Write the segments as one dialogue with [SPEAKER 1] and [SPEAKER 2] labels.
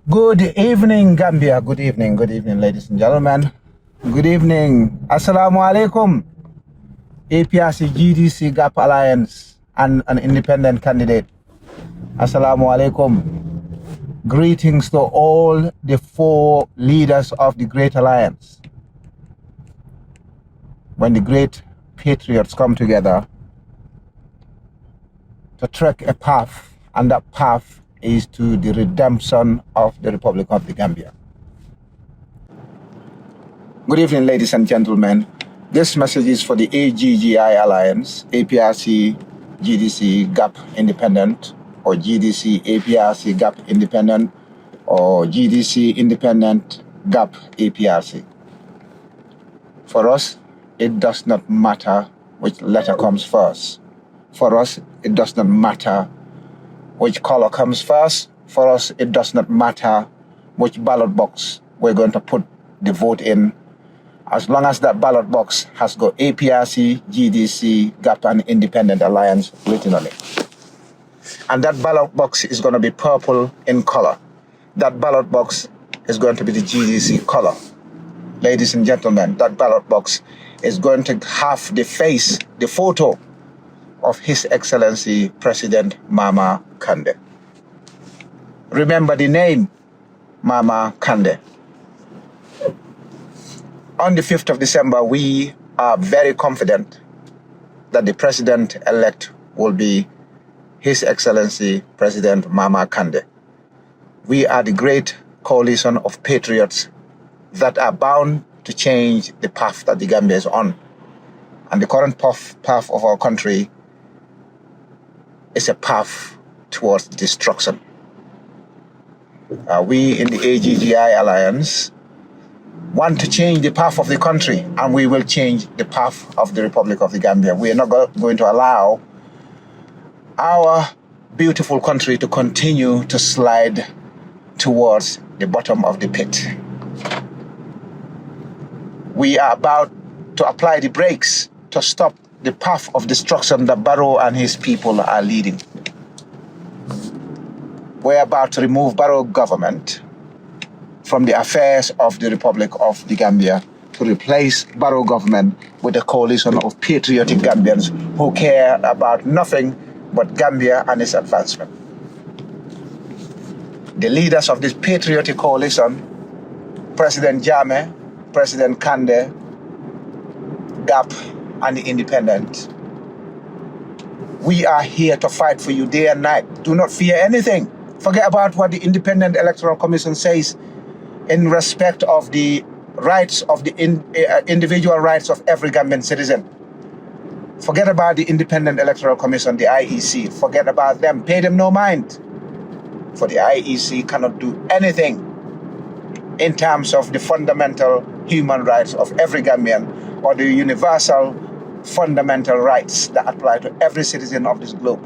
[SPEAKER 1] Good evening, Gambia. Good evening, ladies and gentlemen. Good evening. Assalamu alaikum. APRC GDC Gap Alliance and an independent candidate. Assalamu alaikum. Greetings to all the four leaders of the Great Alliance. When the great patriots come together to trek a path, and that path is to the redemption of the Republic of the Gambia. Good evening, ladies and gentlemen. This message is for the AGGI Alliance, APRC, GDC, GAP Independent, or GDC, APRC, GAP Independent, or GDC Independent, GAP, APRC. For us, it does not matter which letter comes first. For us, it does not matter which color comes first. For us, it does not matter which ballot box we're going to put the vote in, as long as that ballot box has got APRC, GDC, GAP, and Independent Alliance written on it. And that ballot box is going to be purple in color. That ballot box is going to be the GDC color. Ladies and gentlemen, that ballot box is going to have the face, the photo of His Excellency President Mama Kandeh. Remember the name, Mama Kandeh. On the 5th of December, we are very confident that the President-elect will be His Excellency President Mama Kandeh. We are the great coalition of patriots that are bound to change the path that the Gambia is on. And the current path of our country is a path towards destruction. We in the AGGI Alliance want to change the path of the country, and we will change the path of the Republic of the Gambia. We are not going to allow our beautiful country to continue to slide towards the bottom of the pit. We are about to apply the brakes to stop the path of destruction that Barrow and his people are leading. We're about to remove Barrow government from the affairs of the Republic of the Gambia to replace Barrow government with a coalition of patriotic Gambians who care about nothing but Gambia and its advancement. The leaders of this patriotic coalition, President Jammeh, President Kandeh, GAP, and the Independent, we are here to fight for you day and night. Do not fear anything. Forget about what the Independent Electoral Commission says in respect of the rights of the individual rights of every Gambian citizen. Forget about the Independent Electoral Commission, the IEC. Forget about them. Pay them no mind. For the IEC cannot do anything in terms of the fundamental human rights of every Gambian, or the universal fundamental rights that apply to every citizen of this globe.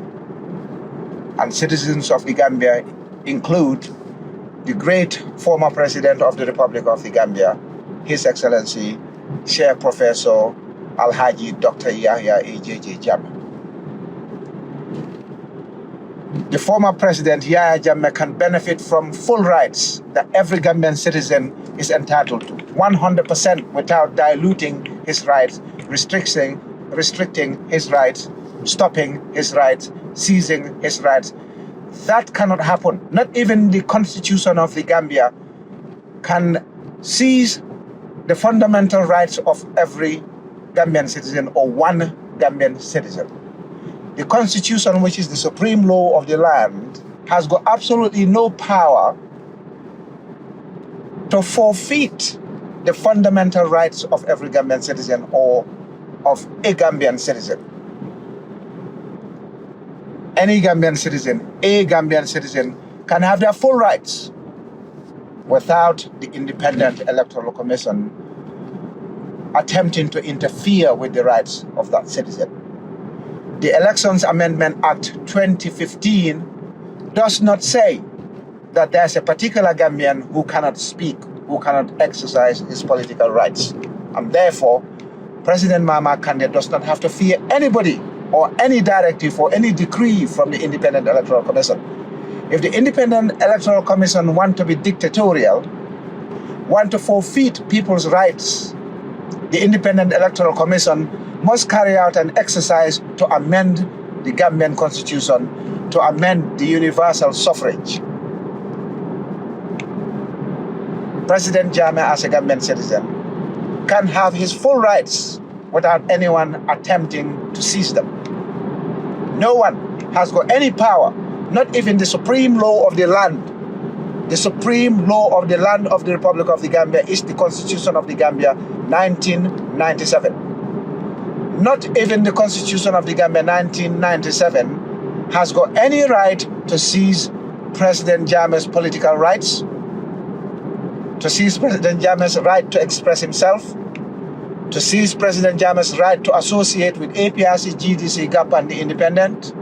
[SPEAKER 1] And citizens of the Gambia include the great former President of the Republic of the Gambia, His Excellency, Chair Professor Alhaji Dr. Yahya AJJ Jammeh. The former President Yahya Jammeh can benefit from full rights that every Gambian citizen is entitled to, 100% without diluting his rights, restricting his rights, stopping his rights, seizing his rights. That cannot happen. Not even the Constitution of the Gambia can seize the fundamental rights of every Gambian citizen or one Gambian citizen. The Constitution, which is the supreme law of the land, has got absolutely no power to forfeit the fundamental rights of every Gambian citizen or of a Gambian citizen. Any Gambian citizen, a Gambian citizen, can have their full rights without the Independent Electoral Commission attempting to interfere with the rights of that citizen. The Elections Amendment Act 2015 does not say that there's a particular Gambian who cannot speak, who cannot exercise his political rights. And therefore, President Mama Kandeh does not have to fear anybody or any directive or any decree from the Independent Electoral Commission. If the Independent Electoral Commission want to be dictatorial, want to forfeit people's rights, the Independent Electoral Commission must carry out an exercise to amend the Gambian Constitution, to amend the universal suffrage. President Jammeh, as a Gambian citizen, can have his full rights without anyone attempting to seize them. No one has got any power, not even the supreme law of the land. The supreme law of the land of the Republic of the Gambia is the Constitution of the Gambia, 1997. Not even the Constitution of the Gambia, 1997, has got any right to seize President Jammeh's political rights, to seize President Jammeh's right to express himself, to seize President Jammeh's right to associate with APRC, GDC, GAP, and the Independent,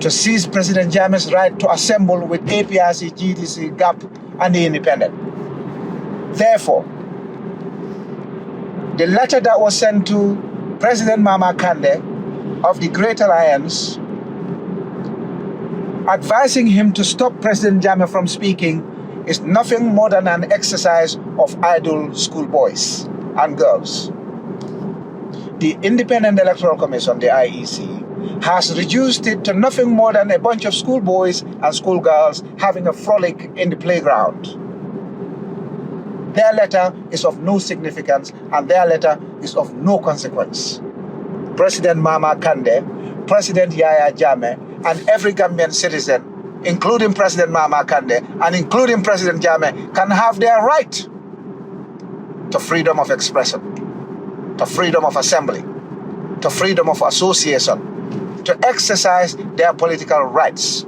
[SPEAKER 1] to seize President Jammeh's right to assemble with APRC, GDC, GAP, and the Independent. Therefore, the letter that was sent to President Mama Kandeh of the Great Alliance, advising him to stop President Jammeh from speaking, is nothing more than an exercise of idle schoolboys and girls. The Independent Electoral Commission, the IEC, has reduced it to nothing more than a bunch of schoolboys and schoolgirls having a frolic in the playground. Their letter is of no significance, and their letter is of no consequence. President Mama Kandeh, President Yahya Jammeh, and every Gambian citizen, including President Mama Kandeh and including President Jammeh, can have their right to freedom of expression, to freedom of assembly, to freedom of association, to exercise their political rights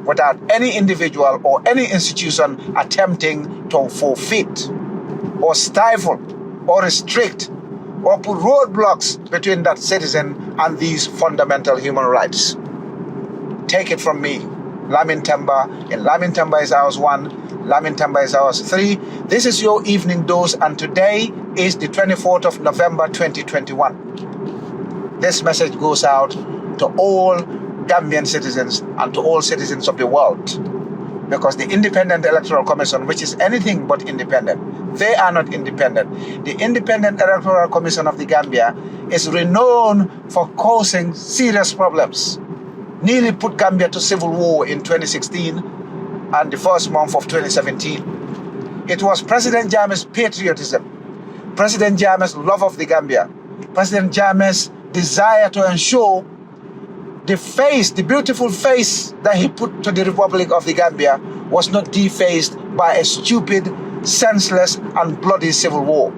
[SPEAKER 1] without any individual or any institution attempting to forfeit or stifle or restrict or put roadblocks between that citizen and these fundamental human rights. Take it from me, LAMIN TAMBA, and LAMIN TAMBA is ours 1, LAMIN TAMBA is ours 3. This is your evening dose, and today is the 24th of November 2021. This message goes out to all Gambian citizens and to all citizens of the world, because the Independent Electoral Commission, which is anything but independent, they are not independent. The Independent Electoral Commission of the Gambia is renowned for causing serious problems. Nearly put Gambia to civil war in 2016 and the first month of 2017. It was President Jammeh's patriotism, President Jammeh's love of the Gambia, President Jammeh's desire to ensure the face, the beautiful face that he put to the Republic of the Gambia was not defaced by a stupid, senseless, and bloody civil war.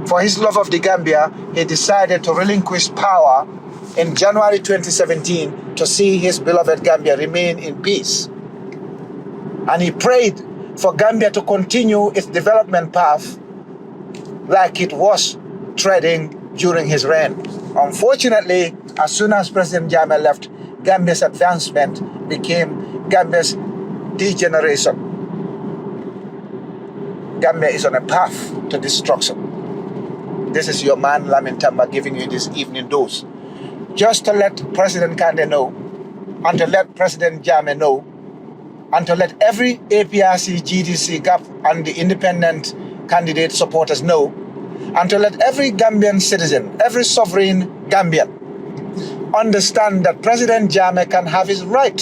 [SPEAKER 1] For his love of the Gambia, he decided to relinquish power in January 2017 to see his beloved Gambia remain in peace. And he prayed for Gambia to continue its development path like it was treading during his reign. Unfortunately, as soon as President Jammeh left, Gambia's advancement became Gambia's degeneration. Gambia is on a path to destruction. This is your man, LAMIN TAMBA, giving you this evening dose. Just to let President Kandeh know, and to let President Jammeh know, and to let every APRC, GDC, GAP, and the independent candidate supporters know, and to let every Gambian citizen, every sovereign Gambian, understand that President Jammeh can have his right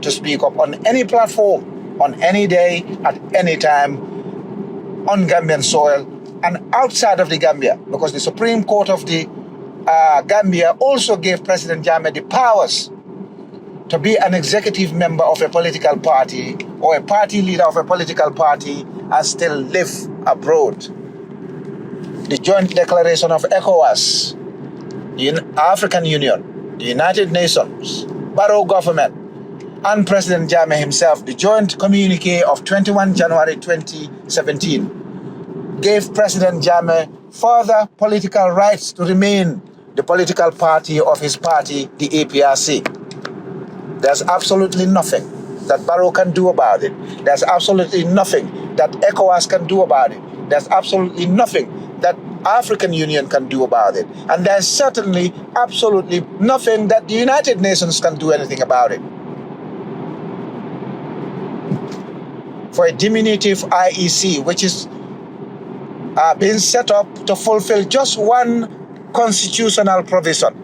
[SPEAKER 1] to speak up on any platform, on any day, at any time, on Gambian soil and outside of the Gambia, because the Supreme Court of the Gambia also gave President Jammeh the powers to be an executive member of a political party or a party leader of a political party and still live abroad. The joint declaration of ECOWAS, the African Union, the United Nations, Barrow government, and President Jammeh himself, the joint communique of 21 January 2017, gave President Jammeh further political rights to remain the political party of his party, the APRC. There's absolutely nothing that Barrow can do about it. There's absolutely nothing that ECOWAS can do about it. There's absolutely nothing that African Union can do about it. And there's certainly absolutely nothing that the United Nations can do anything about it. for a diminutive IEC, which is being set up to fulfill just one constitutional provision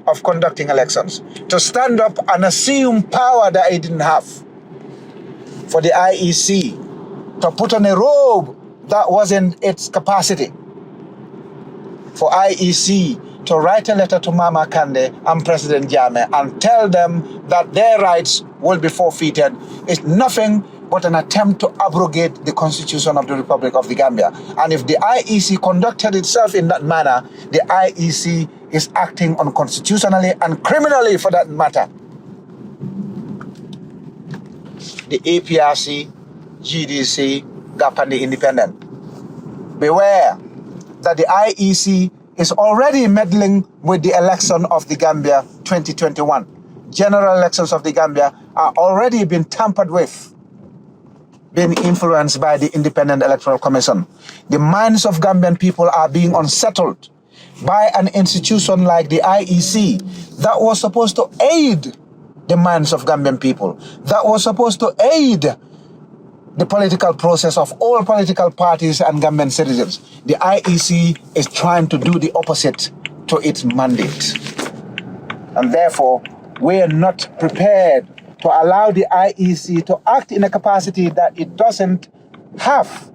[SPEAKER 1] of conducting elections, to stand up and assume power that it didn't have, for the IEC to put on a robe that wasn't its capacity, for IEC to write a letter to Mama Kandeh and President Jammeh and tell them that their rights will be forfeited, is nothing but an attempt to abrogate the Constitution of the Republic of the Gambia. And if the IEC conducted itself in that manner, the IEC is acting unconstitutionally and criminally for that matter. The APRC, GDC, GAP and the Independent, beware that the IEC is already meddling with the election of the Gambia 2021. General elections of the Gambia are already being tampered with, being influenced by the Independent Electoral Commission. The minds of Gambian people are being unsettled by an institution like the IEC that was supposed to aid the minds of Gambian people, that was supposed to aid the political process of all political parties and Gambian citizens. The IEC is trying to do the opposite to its mandate. And therefore, we are not prepared to allow the IEC to act in a capacity that it doesn't have.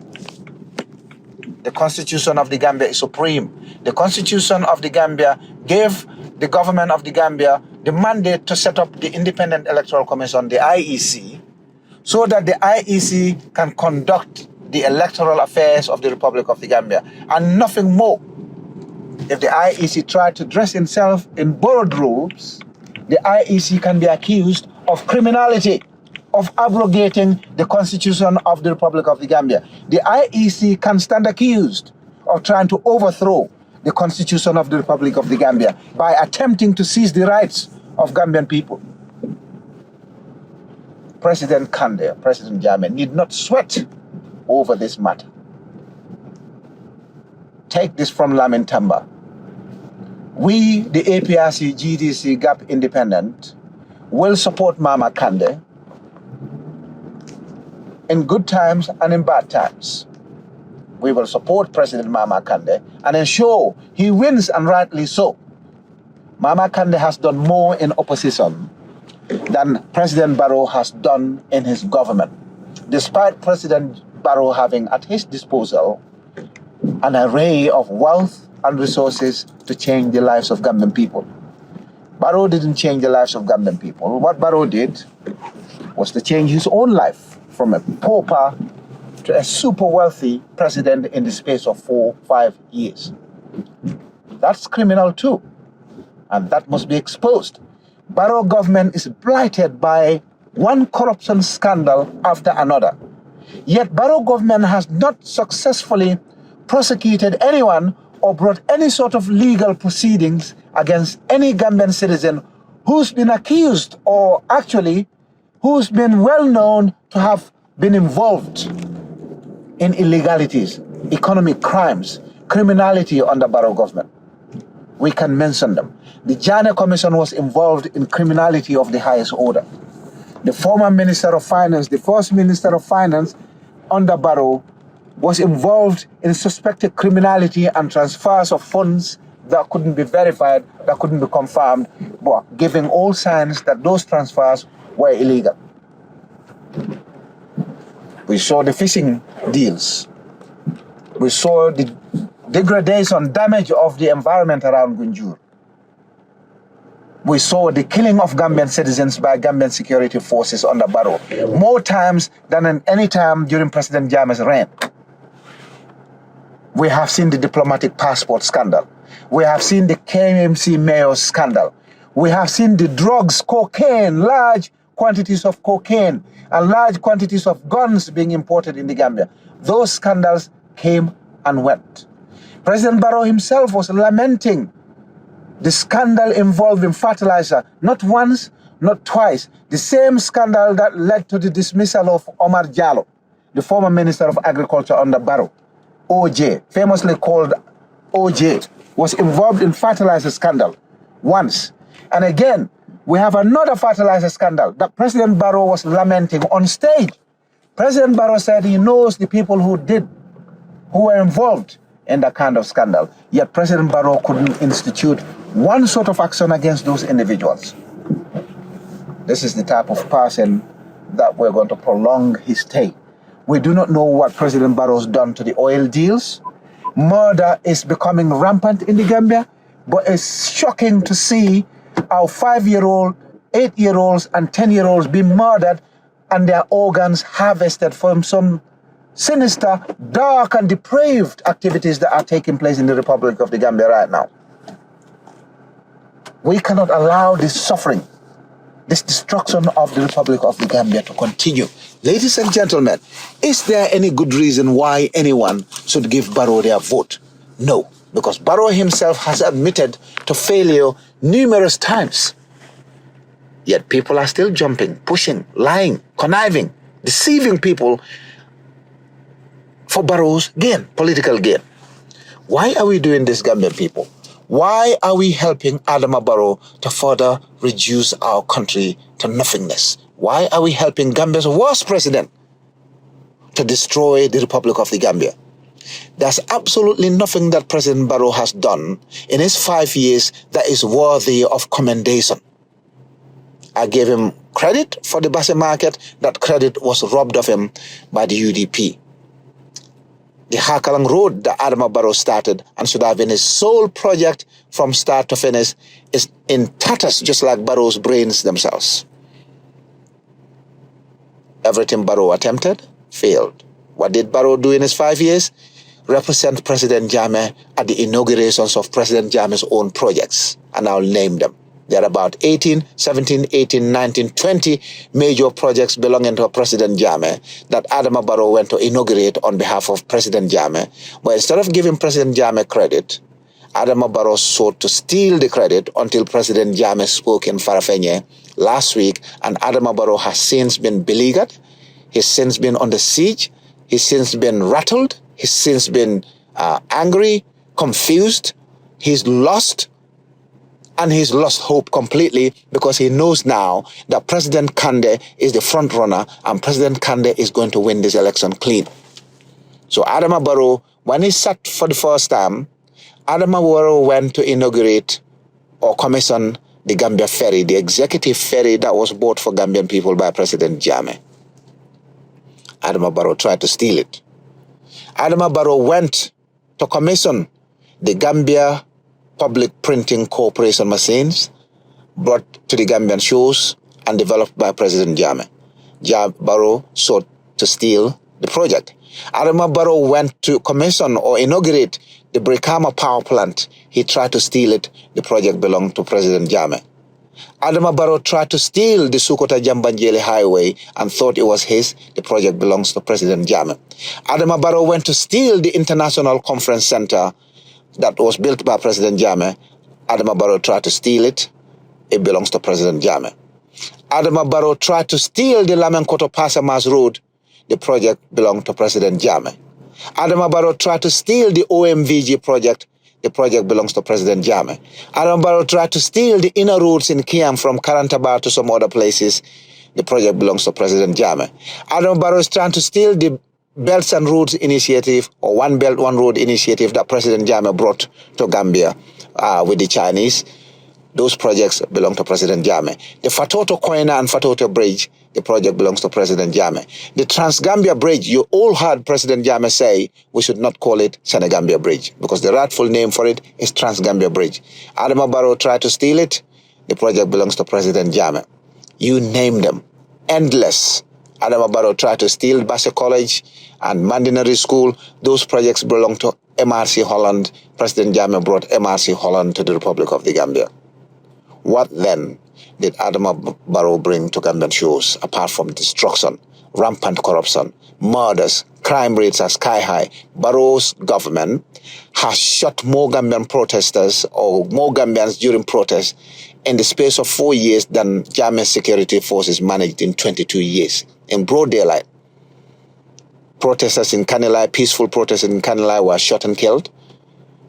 [SPEAKER 1] The Constitution of the Gambia is supreme. The Constitution of the Gambia gave the government of the Gambia the mandate to set up the Independent Electoral Commission, the IEC, so that the IEC can conduct the electoral affairs of the Republic of the Gambia, and nothing more. If the IEC tried to dress itself in borrowed robes, the IEC can be accused of criminality, of abrogating the Constitution of the Republic of the Gambia. The IEC can stand accused of trying to overthrow the Constitution of the Republic of the Gambia by attempting to seize the rights of Gambian people. President Kandeh, President Jammeh need not sweat over this matter. Take this from LAMIN TAMBA. We, the APRC, GDC, GAP Independent, will support Mama Kandeh in good times and in bad times. We will support President Mama Kandeh and ensure he wins, and rightly so. Mama Kandeh has done more in opposition than President Barrow has done in his government, despite President Barrow having at his disposal an array of wealth and resources to change the lives of Gambian people. Barrow didn't change the lives of Gambian people. What Barrow did was to change his own life from a pauper to a super wealthy president in the space of 4-5 years. That's criminal too, and that must be exposed. Barrow government is blighted by one corruption scandal after another. Yet Barrow government has not successfully prosecuted anyone or brought any sort of legal proceedings against any Gambian citizen who's been accused, or actually who's been well known to have been involved in illegalities, economic crimes, criminality under Barrow government. We can mention them. The Jammeh Commission was involved in criminality of the highest order. The former Minister of Finance, the first Minister of Finance under Barrow, was involved in suspected criminality and transfers of funds that couldn't be verified, that couldn't be confirmed, but giving all signs that those transfers were illegal. We saw the fishing deals. We saw the degradation, damage of the environment around Gunjur. We saw the killing of Gambian citizens by Gambian security forces under Barrow, more times than in any time during President Jammeh's reign. We have seen the diplomatic passport scandal. We have seen the KMC mayor scandal. We have seen the drugs, cocaine, large quantities of cocaine and large quantities of guns being imported in the Gambia. Those scandals came and went. President Barrow himself was lamenting the scandal involving fertilizer, not once, not twice. The same scandal that led to the dismissal of Omar Jallow, the former Minister of Agriculture under Barrow. OJ, famously called OJ, was involved in fertilizer scandal once. And again, we have another fertilizer scandal that President Barrow was lamenting on stage President Barrow said he knows the people who were involved in that kind of scandal. Yet President Barrow couldn't institute one sort of action against those individuals. This is the type of person that we're going to prolong his stay. We do not know what President Barrow's done to the oil deals. Murder is becoming rampant in the Gambia, but it's shocking to see our 5-year-old, 8-year-olds, and 10-year-olds being murdered and their organs harvested from some sinister, dark, and depraved activities that are taking place in the Republic of the Gambia right now. We cannot allow this suffering, this destruction of the Republic of the Gambia to continue. Ladies and gentlemen, is there any good reason why anyone should give Barrow their vote? No, because Barrow himself has admitted to failure numerous times. Yet people are still jumping, pushing, lying, conniving, deceiving people for Barrow's gain, political gain. Why are we doing this, Gambian people? Why are we helping Adama Barrow to further reduce our country to nothingness? Why are we helping Gambia's worst president to destroy the Republic of the Gambia? There's absolutely nothing that President Barrow has done in his 5 years that is worthy of commendation. I gave him credit for the Basse market. That credit was robbed of him by the UDP. The Hakalang Road that Adama Barrow started and should have been his sole project from start to finish is in tatters, just like Barrow's brains themselves. Everything Barrow attempted failed. What did Barrow do in his 5 years? Represent President Jammeh at the inaugurations of President Jammeh's own projects, and I'll name them. There are about 17, 18, 19, 20 major projects belonging to President Jammeh that Adama Barrow went to inaugurate on behalf of President Jammeh. But instead of giving President Jammeh credit, Adama Barrow sought to steal the credit until President Jammeh spoke in Farafenye last week, and Adama Barrow has since been beleaguered, he's since been under siege, he's since been rattled, he's since been angry, confused, he's lost. And he's lost hope completely because he knows now that President Kande is the front runner and President Kande is going to win this election clean. So Adama Barrow, when he sat for the first time, Adama Barrow went to inaugurate or commission the Gambia ferry, the executive ferry that was bought for Gambian people by President Jammeh. Adama Barrow tried to steal it. Adama Barrow went to commission the Gambia Public Printing Corporation machines brought to the Gambian shores and developed by President Jammeh. Barrow sought to steal the project. Adama Barrow went to commission or inaugurate the Brikama power plant. He tried to steal it. The project belonged to President Jammeh. Adama Barrow tried to steal the Sukota Jambanjeli highway and thought it was his. The project belongs to President Jammeh. Adama Barrow went to steal the International Conference Center that was built by President Jammeh. Adama Barrow tried to steal it. It belongs to President Jammeh. Adama Barrow tried to steal the Lamin Pasamas Road. The project belonged to President Jammeh. Adama Barrow tried to steal the OMVG project. The project belongs to President Jammeh. Adama Barrow tried to steal the inner roads in Kiam from Karantabar to some other places. The project belongs to President Jammeh. Adama Barrow is trying to steal the Belts and Roads Initiative, or One Belt, One Road Initiative that President Jammeh brought to Gambia with the Chinese. Those projects belong to President Jammeh. The Fatoto Koina and Fatoto Bridge, the project belongs to President Jammeh. The Trans-Gambia Bridge, you all heard President Jammeh say we should not call it Senegambia Bridge because the rightful name for it is Trans-Gambia Bridge. Adama Barrow tried to steal it. The project belongs to President Jammeh. You name them. Endless. Adama Barrow tried to steal Basse College and Mandinari School. Those projects belong to MRC Holland. President Jammeh brought MRC Holland to the Republic of the Gambia. What then did Adama Barrow bring to Gambian shores apart from destruction, rampant corruption, murders, crime rates are sky high? Barrow's government has shot more Gambian protesters or more Gambians during protests in the space of 4 years than Jammeh's security forces managed in 22 years. In broad daylight, protesters in Kanilai, peaceful protesters in Kanilai were shot and killed.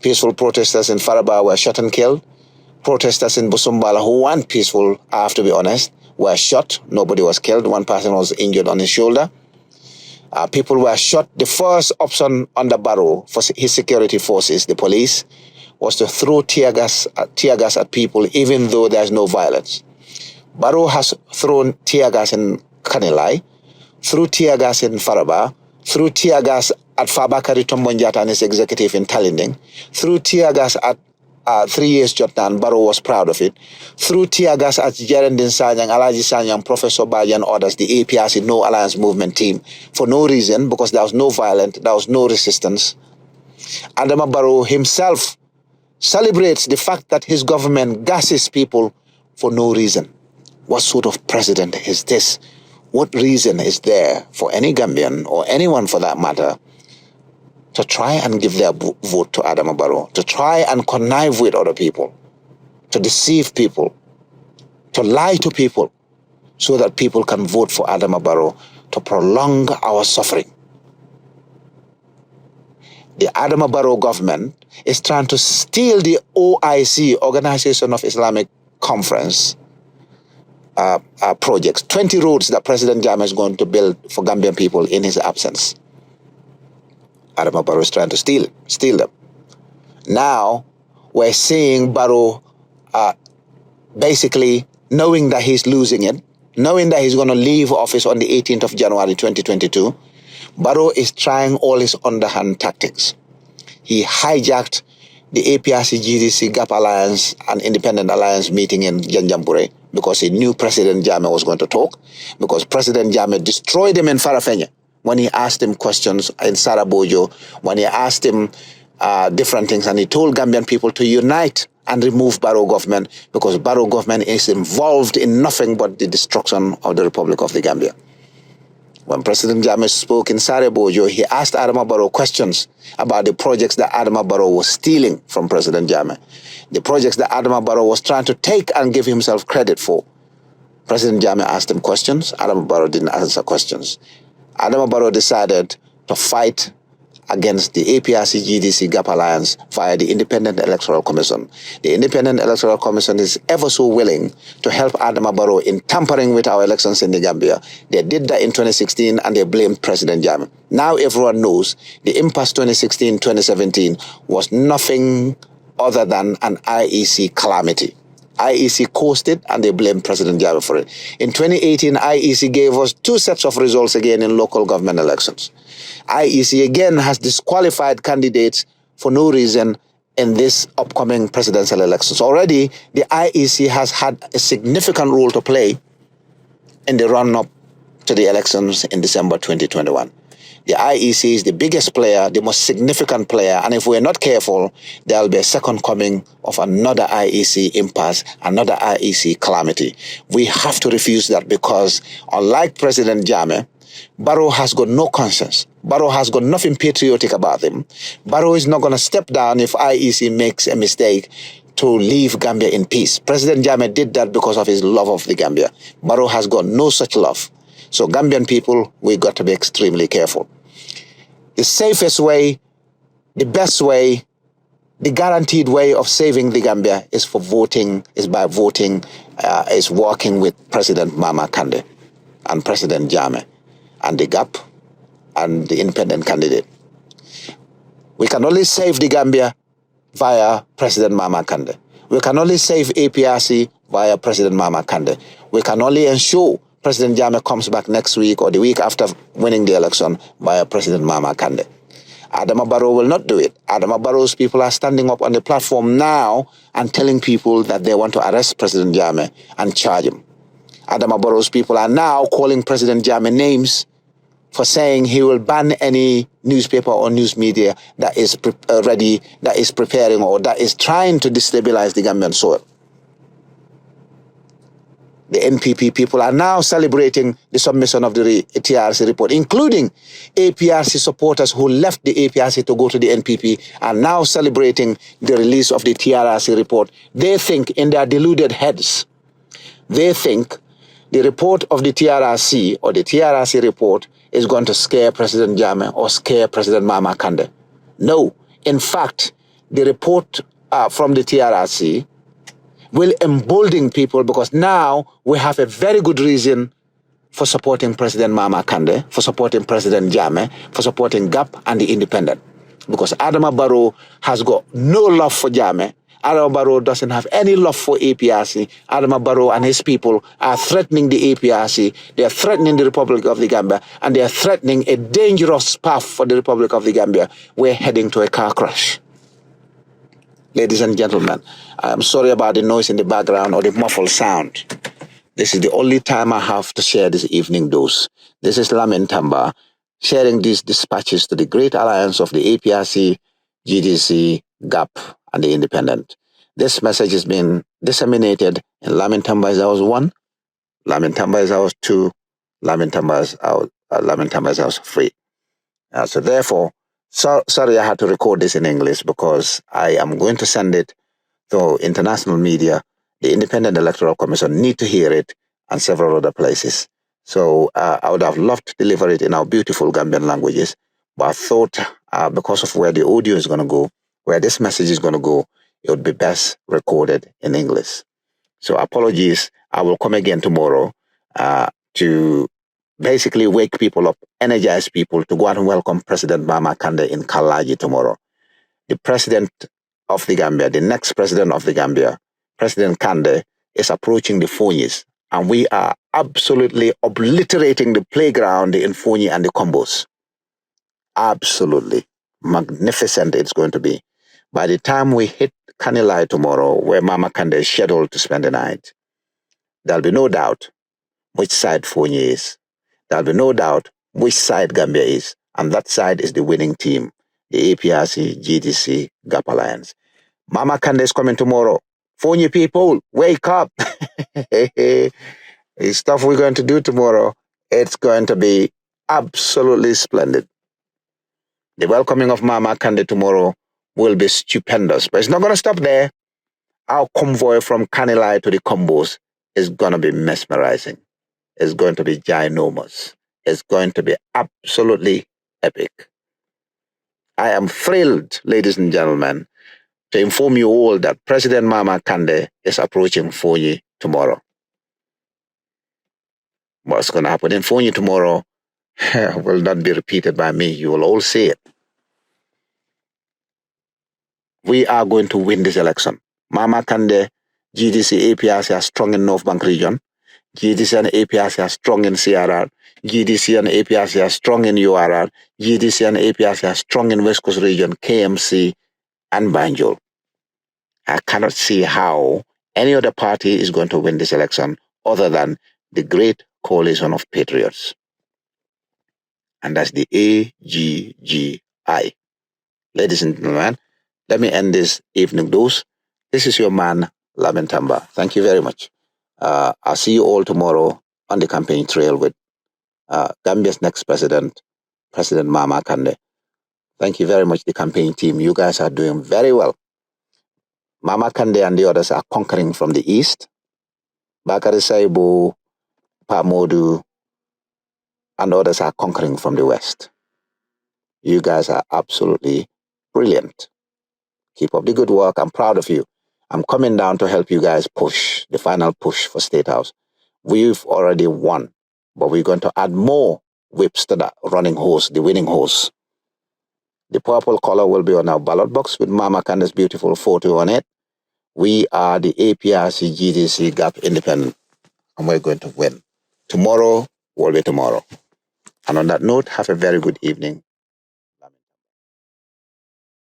[SPEAKER 1] Peaceful protesters in Faraba were shot and killed. Protesters in Busumbala who weren't peaceful, I have to be honest, were shot. Nobody was killed. One person was injured on his shoulder. People were shot. The first option under Barrow for his security forces, the police, was to throw tear gas at people, even though there's no violence. Barrow has thrown tear gas in Kanilai, threw tear gas in Faraba, threw tear gas at Fabakary Tombonjata and his executive in Talinding, threw tear gas at 3 years Jotan. Barrow was proud of it. Threw tear gas at Jerendin Sanyang, Alaji Sanyang, Professor Baji and others, the APRC No Alliance Movement team, for no reason, because there was no violence, there was no resistance. Adama Barrow himself celebrates the fact that his government gasses people for no reason. What sort of president is this? What reason is there for any Gambian, or anyone for that matter, to try and give their vote to Adama Barrow, to try and connive with other people, to deceive people, to lie to people, so that people can vote for Adama Barrow to prolong our suffering? The Adama Barrow government is trying to steal the OIC, Organization of Islamic Conference, projects, 20 roads that President Jammeh is going to build for Gambian people in his absence. Adama Barrow is trying to steal them. Now, we're seeing Barrow basically knowing that he's losing it, knowing that he's going to leave office on the 18th of January 2022, Barrow is trying all his underhand tactics. He hijacked the APRC GDC Gap Alliance and Independent Alliance meeting in Janjanbureh because he knew President Jammeh was going to talk, because President Jammeh destroyed him in Farafenni when he asked him questions in Sarabojo, when he asked him different things, and he told Gambian people to unite and remove Barrow government, because Barrow government is involved in nothing but the destruction of the Republic of the Gambia. When President Jammeh spoke in Sarabojo, he asked Adama Barrow questions about the projects that Adama Barrow was stealing from President Jammeh, the projects that Adama Barrow was trying to take and give himself credit for. President Jammeh asked him questions. Adama Barrow didn't answer questions. Adama Barrow decided to fight against the APRC GDC Gap Alliance via the Independent Electoral Commission. The Independent Electoral Commission is ever so willing to help Adama Barrow in tampering with our elections in the Gambia. They did that in 2016 and they blamed President Jammeh. Now everyone knows the impasse 2016-2017 was nothing other than an IEC calamity. IEC caused it and they blamed President Jammeh for it. In 2018, IEC gave us 2 sets of results again in local government elections. IEC again has disqualified candidates for no reason in this upcoming presidential elections. Already, the IEC has had a significant role to play in the run-up to the elections in December 2021. The IEC is the biggest player, the most significant player, and if we're not careful, there'll be a second coming of another IEC impasse, another IEC calamity. We have to refuse that, because unlike President Jammeh, Barrow has got no conscience. Barrow has got nothing patriotic about him. Barrow is not going to step down if IEC makes a mistake to leave Gambia in peace. President Jammeh did that because of his love of the Gambia. Barrow has got no such love. So Gambian people, we got to be extremely careful. The safest way, the best way, the guaranteed way of saving the Gambia is by voting, is working with President Mama Kandeh and President Jammeh and the GAP and the independent candidate. We can only save the Gambia via President Mama Kandeh. We can only save APRC via President Mama Kandeh. We can only ensure President Jammeh comes back next week or the week after winning the election via President Mama Kandeh. Adama Barrow will not do it. Adama Barrow's people are standing up on the platform now and telling people that they want to arrest President Jammeh and charge him. Adama Barrow's people are now calling President Jammeh names for saying he will ban any newspaper or news media that is preparing or that is trying to destabilize the Gambian soil. The NPP people are now celebrating the submission of the TRC report, including APRC supporters who left the APRC to go to the NPP are now celebrating the release of the TRC report. They think in their deluded heads, they think the report of the TRC or the TRC report is going to scare President Jammeh or scare President Mama Kandeh. No, in fact, the report from the TRC will embolden people, because now we have a very good reason for supporting President Mama Kande, for supporting President Jammeh, for supporting GAP and the Independent. Because Adama Barrow has got no love for Jammeh. Adama Barrow doesn't have any love for APRC. Adama Barrow and his people are threatening the APRC. They are threatening the Republic of the Gambia. And they are threatening a dangerous path for the Republic of the Gambia. We're heading to a car crash. Ladies and gentlemen, I'm sorry about the noise in the background or the muffled sound. This is the only time I have to share this evening dose. This is LAMIN TAMBA, sharing these dispatches to the great alliance of the APRC, GDC, GAP, and the Independent. This message has been disseminated in LAMIN TAMBA is House 1, LAMIN TAMBA is House 2, LAMIN TAMBA is House 3. So therefore, sorry I had to record this in English because I am going to send it to international media. The Independent Electoral Commission need to hear it and several other places. So I would have loved to deliver it in our beautiful Gambian languages, but I thought because of where the audio is going to go, where this message is going to go, it would be best recorded in English. So apologies. I will come again tomorrow to basically wake people up, energize people to go out and welcome President Mama Kande in Kalaji tomorrow. The president of the Gambia, the next president of the Gambia, President Kande, is approaching the Fonyis, and we are absolutely obliterating the playground in Fonyi and the Combos. Absolutely magnificent it's going to be. By the time we hit Kanilai tomorrow, where Mama Kande is scheduled to spend the night, there'll be no doubt which side Fonyi is. There'll be no doubt which side Gambia is, and that side is the winning team, the APRC, GDC, GAP Alliance. Mama Kande is coming tomorrow. Fonyi people, wake up. The stuff we're going to do tomorrow, it's going to be absolutely splendid. The welcoming of Mama Kande tomorrow will be stupendous, but it's not going to stop there. Our convoy from Kanilai to the Combos is going to be mesmerizing. It's going to be ginormous. It's going to be absolutely epic. I am thrilled, ladies and gentlemen, to inform you all that President Mama Kande is approaching Fonyi tomorrow. What's going to happen in Fonyi tomorrow will not be repeated by me. You will all see it. We are going to win this election. Mama Kande, GDC, APRC are strong in North Bank region. GDC and APRC are strong in CRR. GDC and APRC are strong in URR. GDC and APRC are strong in West Coast region, KMC, and Banjul. I cannot see how any other party is going to win this election other than the great coalition of patriots. And that's the AGGI. Ladies and gentlemen, let me end this evening dose. This is your man, LAMIN TAMBA. Thank you very much. I'll see you all tomorrow on the campaign trail with Gambia's next president, President Mama Kande. Thank you very much, the campaign team. You guys are doing very well. Mama Kande and the others are conquering from the east. Bakari Saibu, Pamodu, and others are conquering from the west. You guys are absolutely brilliant. Keep up the good work. I'm proud of you. I'm coming down to help you guys push, the final push for State House. We've already won, but we're going to add more whips to the running horse, the winning horse. The purple color will be on our ballot box with Mama Kande's beautiful photo on it. We are the APRC, GDC, GAP Independent, and we're going to win. Tomorrow will be tomorrow. And on that note, have a very good evening.